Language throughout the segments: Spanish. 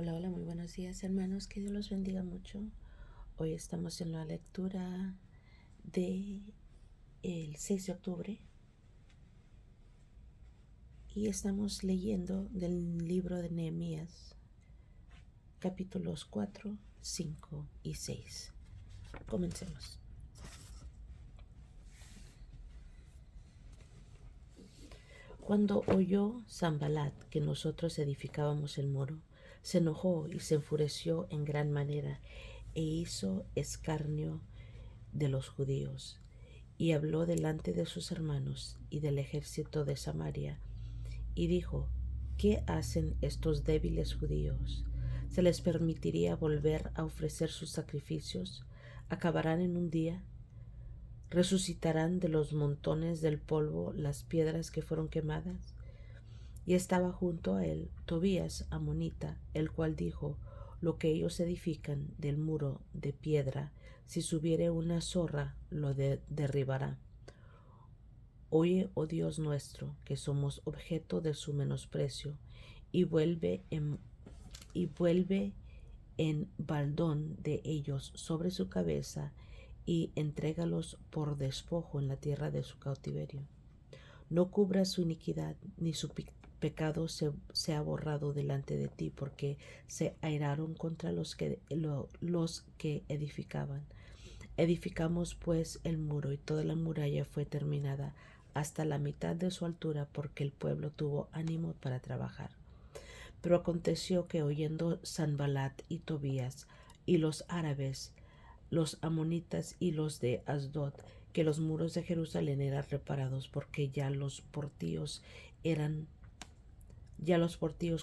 Hola, hola, muy buenos días hermanos, que Dios los bendiga mucho. Hoy estamos en la lectura de el 6 de octubre y estamos leyendo del libro de Nehemías, capítulos 4, 5 y 6. Comencemos. Cuando oyó Sanballat que nosotros edificábamos el muro, se enojó y se enfureció en gran manera e hizo escarnio de los judíos, y habló delante de sus hermanos y del ejército de Samaria, y dijo: ¿Qué hacen estos débiles judíos? ¿Se les permitiría volver a ofrecer sus sacrificios? ¿Acabarán en un día? ¿Resucitarán de los montones del polvo las piedras que fueron quemadas? Y estaba junto a él Tobías amonita, el cual dijo: Lo que ellos edifican del muro de piedra, si subiere una zorra, lo derribará. Oye, oh Dios nuestro, que somos objeto de su menosprecio, y vuelve en baldón de ellos sobre su cabeza, y entrégalos por despojo en la tierra de su cautiverio. No cubras su iniquidad, ni su pecado se ha borrado delante de ti, porque se airaron contra los que edificaban. Edificamos pues el muro, y toda la muralla fue terminada hasta la mitad de su altura, porque el pueblo tuvo ánimo para trabajar. Pero aconteció que, oyendo Sanballat y Tobías y los árabes, los amonitas y los de Asdod, que los muros de Jerusalén eran reparados, porque ya los portillos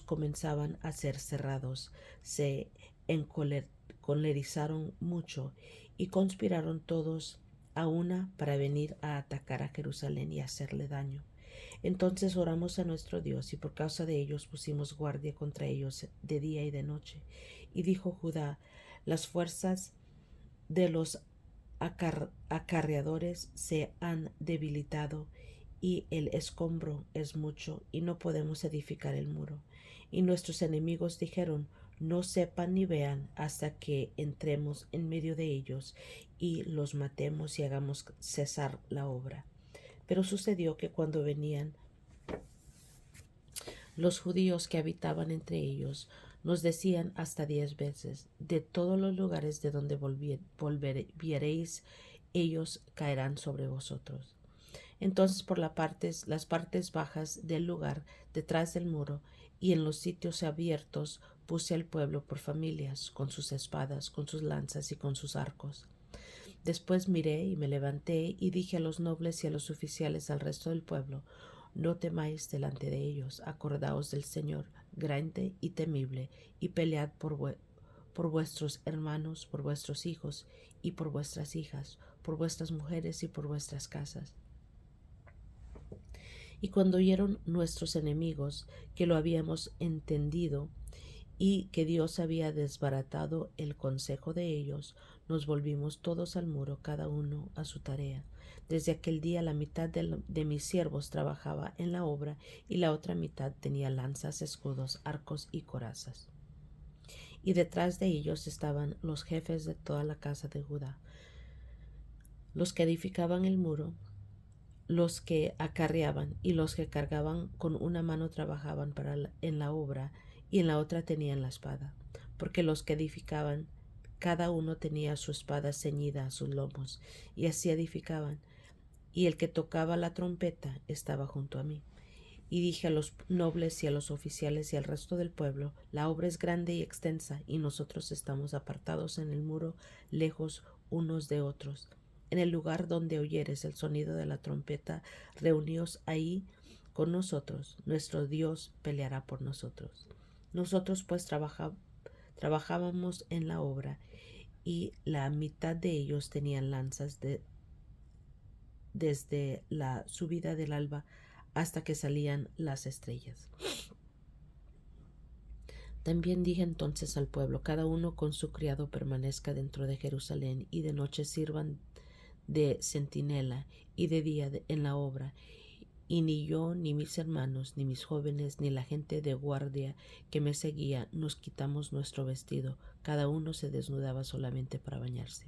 comenzaban a ser cerrados, se encolerizaron mucho y conspiraron todos a una para venir a atacar a Jerusalén y hacerle daño. Entonces oramos a nuestro Dios, y por causa de ellos pusimos guardia contra ellos de día y de noche. Y dijo Judá: las fuerzas de los acarreadores se han debilitado, y el escombro es mucho, y no podemos edificar el muro. Y nuestros enemigos dijeron: no sepan ni vean hasta que entremos en medio de ellos y los matemos y hagamos cesar la obra. Pero sucedió que cuando venían los judíos que habitaban entre ellos, nos decían hasta 10 veces: de todos los lugares de donde volviereis, ellos caerán sobre vosotros. Entonces por las partes bajas del lugar, detrás del muro, y en los sitios abiertos, puse al pueblo por familias, con sus espadas, con sus lanzas y con sus arcos. Después miré y me levanté y dije a los nobles y a los oficiales, al resto del pueblo: no temáis delante de ellos, acordaos del Señor, grande y temible, y pelead por vuestros hermanos, por vuestros hijos y por vuestras hijas, por vuestras mujeres y por vuestras casas. Y cuando oyeron nuestros enemigos que lo habíamos entendido y que Dios había desbaratado el consejo de ellos, nos volvimos todos al muro, cada uno a su tarea. Desde aquel día la mitad de mis siervos trabajaba en la obra, y la otra mitad tenía lanzas, escudos, arcos y corazas. Y detrás de ellos estaban los jefes de toda la casa de Judá, los que edificaban el muro, los que acarreaban y los que cargaban. Con una mano trabajaban en la obra, y en la otra tenían la espada, porque los que edificaban, cada uno tenía su espada ceñida a sus lomos, y así edificaban. Y el que tocaba la trompeta estaba junto a mí. Y dije a los nobles y a los oficiales y al resto del pueblo: la obra es grande y extensa, y nosotros estamos apartados en el muro, lejos unos de otros. En el lugar donde oyeres el sonido de la trompeta, reuníos ahí con nosotros. Nuestro Dios peleará por nosotros. Nosotros pues trabajábamos en la obra, y la mitad de ellos tenían lanzas desde la subida del alba hasta que salían las estrellas. También dije entonces al pueblo: cada uno con su criado permanezca dentro de Jerusalén, y de noche sirvan de centinela, y de día en la obra, Y ni yo, ni mis hermanos, ni mis jóvenes, ni la gente de guardia que me seguía nos quitamos nuestro vestido. Cada uno se desnudaba solamente para bañarse.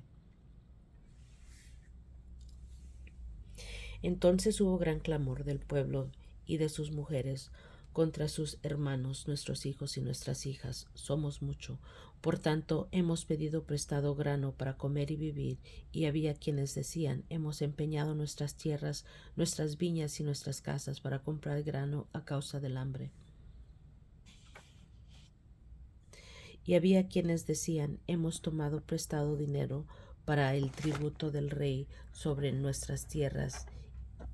Entonces hubo gran clamor del pueblo y de sus mujeres contra sus hermanos, nuestros hijos y nuestras hijas. Somos mucho. Por tanto, hemos pedido prestado grano para comer y vivir, y había quienes decían, hemos empeñado nuestras tierras, nuestras viñas y nuestras casas para comprar grano a causa del hambre. Y había quienes decían, hemos tomado prestado dinero para el tributo del rey sobre nuestras tierras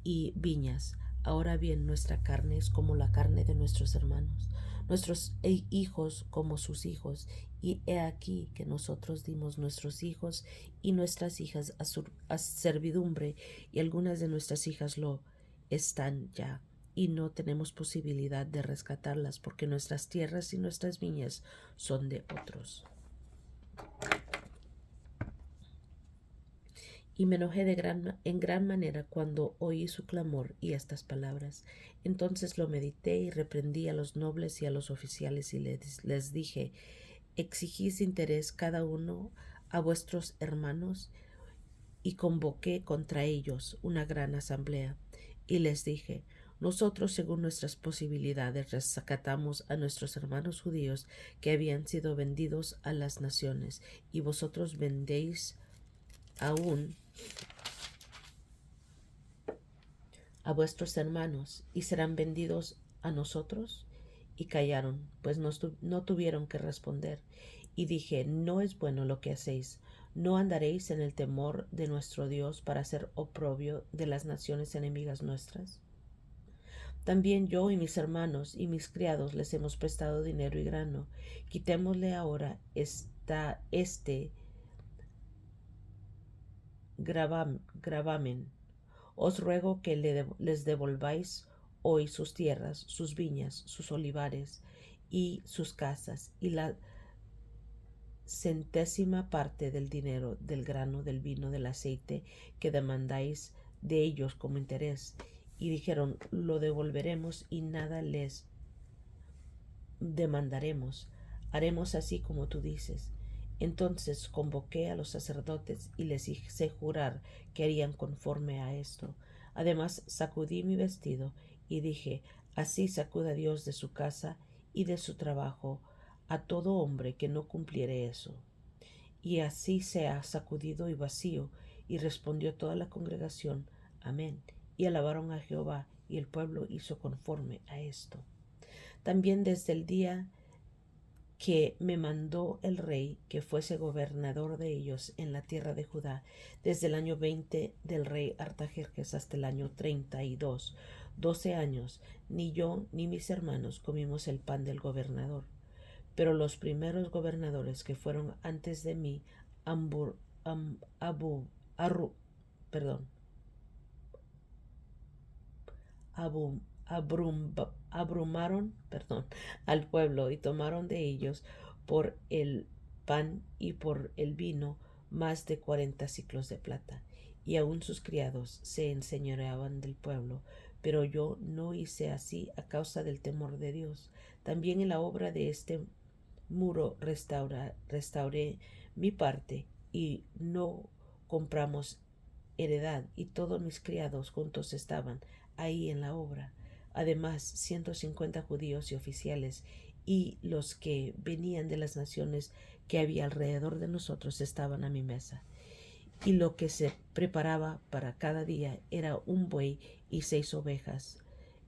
y viñas. Ahora bien, nuestra carne es como la carne de nuestros hermanos, nuestros hijos como sus hijos. Y he aquí que nosotros dimos nuestros hijos y nuestras hijas a servidumbre, y algunas de nuestras hijas lo están ya, y no tenemos posibilidad de rescatarlas porque nuestras tierras y nuestras viñas son de otros. Y me enojé en gran manera cuando oí su clamor y estas palabras. Entonces lo medité y reprendí a los nobles y a los oficiales y les dije, exigís interés cada uno a vuestros hermanos, y convoqué contra ellos una gran asamblea. Y les dije, nosotros según nuestras posibilidades rescatamos a nuestros hermanos judíos que habían sido vendidos a las naciones, y vosotros vendéis aún a vuestros hermanos y serán vendidos a nosotros. Y callaron, pues no tuvieron que responder. Y dije, no es bueno lo que hacéis. No andaréis en el temor de nuestro Dios para hacer oprobio de las naciones enemigas nuestras. También yo y mis hermanos y mis criados les hemos prestado dinero y grano. Quitémosle ahora este gravamen. Os ruego que les devolváis hoy sus tierras, sus viñas, sus olivares y sus casas, y la centésima parte del dinero, del grano, del vino, del aceite que demandáis de ellos como interés. Y dijeron, lo devolveremos y nada les demandaremos. Haremos así como tú dices. Entonces convoqué a los sacerdotes y les hice jurar que harían conforme a esto. Además sacudí mi vestido y dije, así sacuda Dios de su casa y de su trabajo a todo hombre que no cumpliere eso. Y así sea sacudido y vacío. Y respondió toda la congregación, amén. Y alabaron a Jehová, y el pueblo hizo conforme a esto. También desde el día que me mandó el rey que fuese gobernador de ellos en la tierra de Judá, desde el año 20 del rey Artajerjes hasta el año 32, 12 años, ni yo ni mis hermanos comimos el pan del gobernador. Pero los primeros gobernadores que fueron antes de mí, abrumaron al pueblo y tomaron de ellos por el pan y por el vino más de 40 siclos de plata. Y aun sus criados se enseñoreaban del pueblo, pero yo no hice así a causa del temor de Dios. También en la obra de este muro restauré mi parte, y no compramos heredad, y todos mis criados juntos estaban ahí en la obra. Además, 150 judíos y oficiales y los que venían de las naciones que había alrededor de nosotros estaban a mi mesa. Y lo que se preparaba para cada día era un buey y 6 ovejas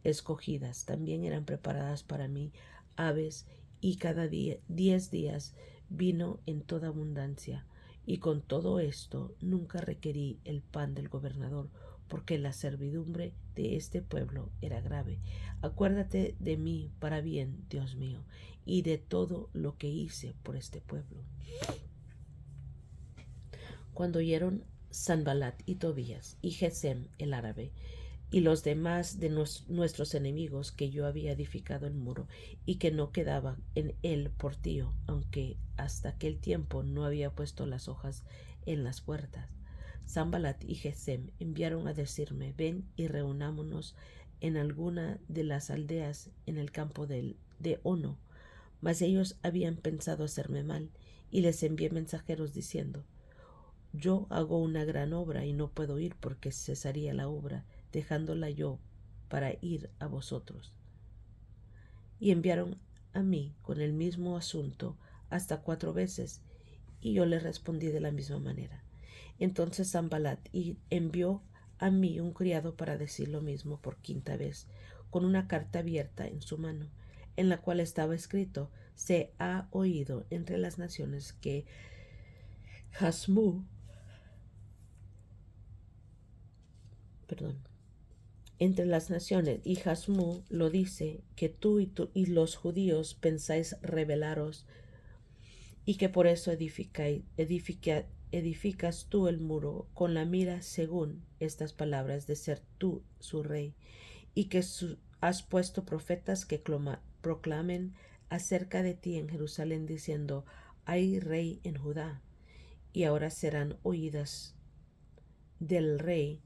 escogidas. También eran preparadas para mí aves, y cada día 10 días vino en toda abundancia. Y con todo esto nunca requerí el pan del gobernador, porque la servidumbre de este pueblo era grave. Acuérdate de mí para bien, Dios mío, y de todo lo que hice por este pueblo. Cuando oyeron Sanballat y Tobías y Gesem el árabe y los demás de nuestros enemigos que yo había edificado el muro, y que no quedaba en él portillo, aunque hasta aquel tiempo no había puesto las hojas en las puertas, Sanballat y Gesem enviaron a decirme, ven y reunámonos en alguna de las aldeas en el campo de Ono, mas ellos habían pensado hacerme mal, y les envié mensajeros diciendo: yo hago una gran obra y no puedo ir, porque cesaría la obra, dejándola yo para ir a vosotros. Y enviaron a mí con el mismo asunto hasta 4 veces, y yo les respondí de la misma manera. Entonces Sanballat envió a mí un criado para decir lo mismo por 5ª vez, con una carta abierta en su mano, en la cual estaba escrito: se ha oído entre las naciones que Hasmu, entre las naciones, y Hasmu lo dice, que tú y los judíos pensáis rebelaros, y que por eso edificas tú el muro con la mira, según estas palabras, de ser tú su rey, y que has puesto profetas que proclamen acerca de ti en Jerusalén, diciendo: hay rey en Judá. Y ahora serán oídas del rey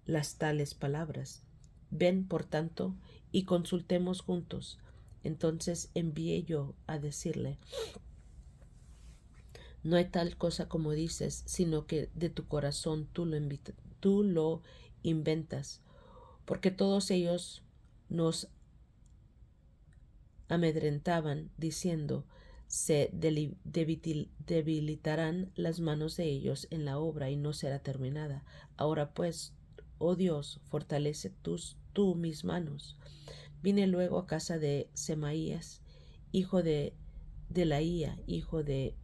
las tales palabras. Ven, por tanto, y consultemos juntos. Entonces envié yo a decirle: no hay tal cosa como dices, sino que de tu corazón tú lo inventas, porque todos ellos nos amedrentaban, diciendo: se debilitarán las manos de ellos en la obra y no será terminada. Ahora pues, oh Dios, fortalece tú mis manos. Vine luego a casa de Semaías, hijo de Delaía, hijo de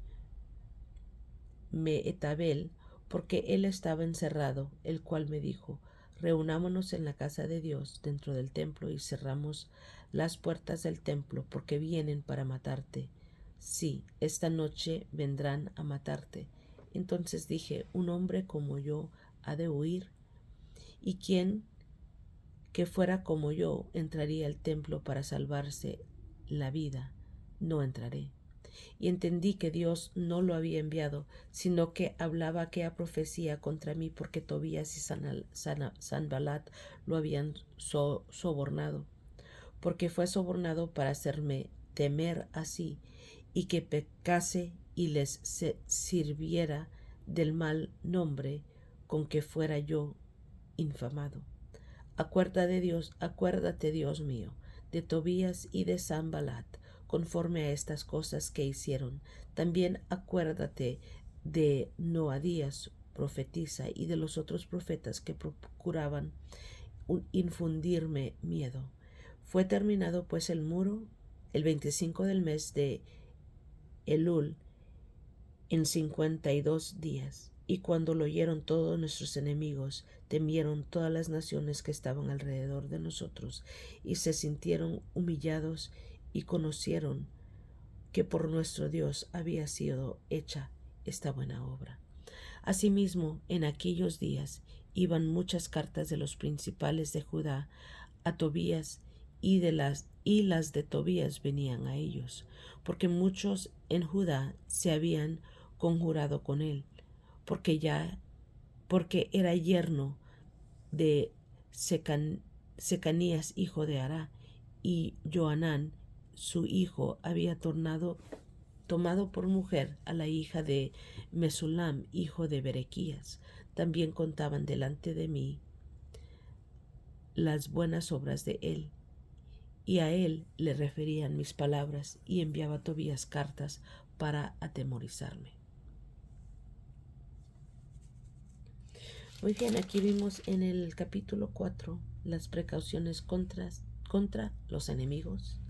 Mehetabel, porque él estaba encerrado, el cual me dijo: reunámonos en la casa de Dios dentro del templo y cerramos las puertas del templo, porque vienen para matarte. Sí, esta noche vendrán a matarte. Entonces dije: un hombre como yo ha de huir, y quién que fuera como yo entraría al templo para salvarse la vida. No entraré. Y entendí que Dios no lo había enviado, sino que hablaba aquella profecía contra mí, porque Tobías y Sanballat lo habían sobornado, porque fue sobornado para hacerme temer así, y que pecase y les sirviera del mal nombre con que fuera yo infamado. Acuérdate, Dios mío, de Tobías y de Sanballat, conforme a estas cosas que hicieron. También acuérdate de Noadías, profetisa, y de los otros profetas que procuraban infundirme miedo. Fue terminado pues el muro el 25 del mes de Elul, en 52 días. Y cuando lo oyeron todos nuestros enemigos, temieron todas las naciones que estaban alrededor de nosotros, y se sintieron humillados, y conocieron que por nuestro Dios había sido hecha esta buena obra. Asimismo, en aquellos días iban muchas cartas de los principales de Judá a Tobías, y las de Tobías venían a ellos, porque muchos en Judá se habían conjurado con él, porque era yerno de Secanías, hijo de Ará, y Joanán, su hijo, había tomado por mujer a la hija de Mesulam, hijo de Berequías. También contaban delante de mí las buenas obras de él, y a él le referían mis palabras, y enviaba a Tobías cartas para atemorizarme. Muy bien, aquí vimos en el capítulo 4 las precauciones contra los enemigos.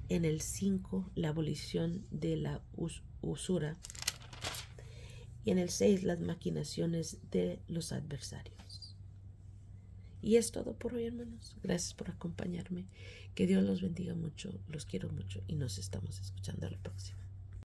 En el 5, la abolición de la usura. Y en el 6, las maquinaciones de los adversarios. Y es todo por hoy, hermanos. Gracias por acompañarme. Que Dios los bendiga mucho. Los quiero mucho y nos estamos escuchando a la próxima.